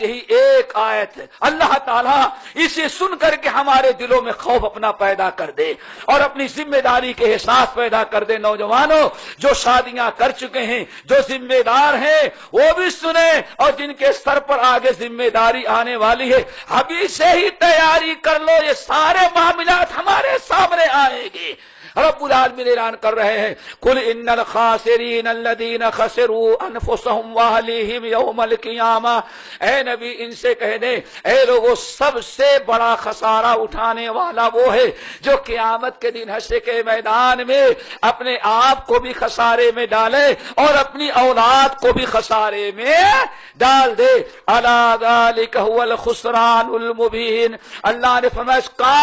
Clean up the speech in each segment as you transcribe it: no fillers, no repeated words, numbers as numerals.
یہی ایک آیت ہے۔ اللہ تعالیٰ اسے سن کر کے ہمارے دلوں میں خوف اپنا پیدا کر دے اور اپنی ذمہ داری کے احساس پیدا کر دے۔ نوجوانوں جو شادیاں کر چکے ہیں، جو ذمہ دار ہیں، وہ بھی سنیں، اور جن کے سر پر آگے ذمہ داری آنے والی ہے ابھی سے ہی تیاری کر لو، یہ سارے معاملات ہمارے سامنے آئیں گے۔ رب العالمین اعلان کر رہے ہیں قل ان الخاسرین الذین خسروا انفسهم واہلیہم یوم القیامہ، اے نبی ان سے کہہ دیں اے لوگوں سب سے بڑا خسارہ اٹھانے والا وہ ہے جو قیامت کے دن حشر کے میدان میں اپنے آپ کو بھی خسارے میں ڈالے اور اپنی اولاد کو بھی خسارے میں ڈال دے۔ الا ذلک هو الخسران المبین، اللہ نے فرمایا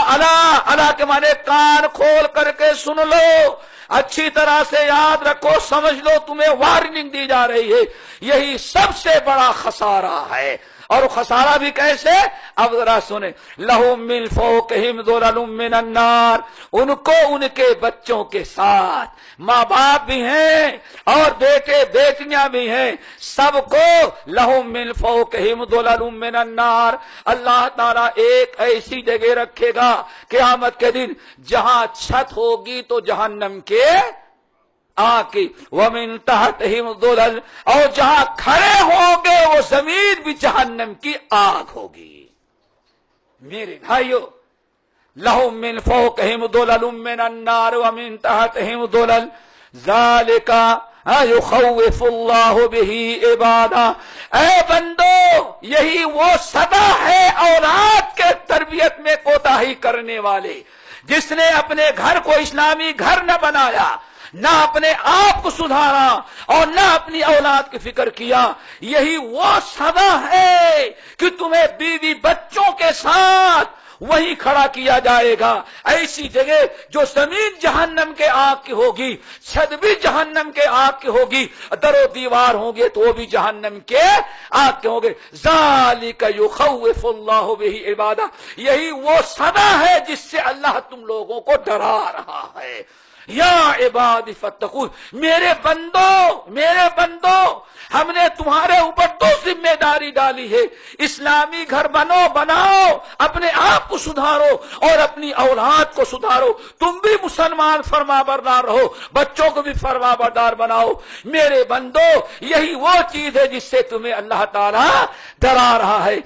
الا کے معنی کان کھول کر کے سن لو، اچھی طرح سے یاد رکھو، سمجھ لو، تمہیں وارننگ دی جا رہی ہے، یہی سب سے بڑا خسارہ ہے۔ اور خسارہ بھی کیسے؟ اب ذرا سنیں، لہم من فوقہم ظلل من النار، ان کو ان کے بچوں کے ساتھ ماں باپ بھی ہیں اور بیٹے بیٹیاں بھی ہیں، سب کو لہم من فوقہم ظلل من النار، اللہ تعالیٰ ایک ایسی جگہ رکھے گا قیامت کے دن جہاں چھت ہوگی تو جہنم کے آگ کی، وَمِن تَحْتِهِمْ ظُلَلٌ، اور جہاں کھڑے ہوں گے وہ زمین بھی جہنم کی آگ ہوگی۔ میرے بھائیو، لَهُم مِّن فَوْقِهِمْ ظُلَلٌ مِّنَ النَّارِ وَمِن تَحْتِهِمْ ظُلَلٌ ذَلِكَ يُخَوِّفُ اللَّهُ بِهِ عِبَادَهُ، اے بندو یہی وہ سزا ہے اولاد کے تربیت میں کوتاہی کرنے والے، جس نے اپنے گھر کو اسلامی گھر نہ بنایا، نہ اپنے آپ کو سدھارا اور نہ اپنی اولاد کی فکر کیا، یہی وہ سزا ہے کہ تمہیں بیوی بچوں کے ساتھ وہی کھڑا کیا جائے گا، ایسی جگہ جو زمین جہنم کے آگ کی ہوگی، چھت بھی جہنم کے آگ کی ہوگی، در و دیوار ہوں گے تو وہ بھی جہنم کے آگ کے ہوں گے۔ ذالک یخوف اللہ بہ عبادہ، یہی وہ سزا ہے جس سے اللہ تم لوگوں کو ڈرا رہا ہے۔ یا عباد فتقون، میرے بندو ہم نے تمہارے اوپر دو ذمہ داری ڈالی ہے، اسلامی گھر بناؤ، اپنے آپ کو سدھارو اور اپنی اولاد کو سدھارو، تم بھی مسلمان فرما بردار رہو، بچوں کو بھی فرما بردار بناؤ۔ میرے بندو یہی وہ چیز ہے جس سے تمہیں اللہ تعالیٰ ڈرا رہا ہے۔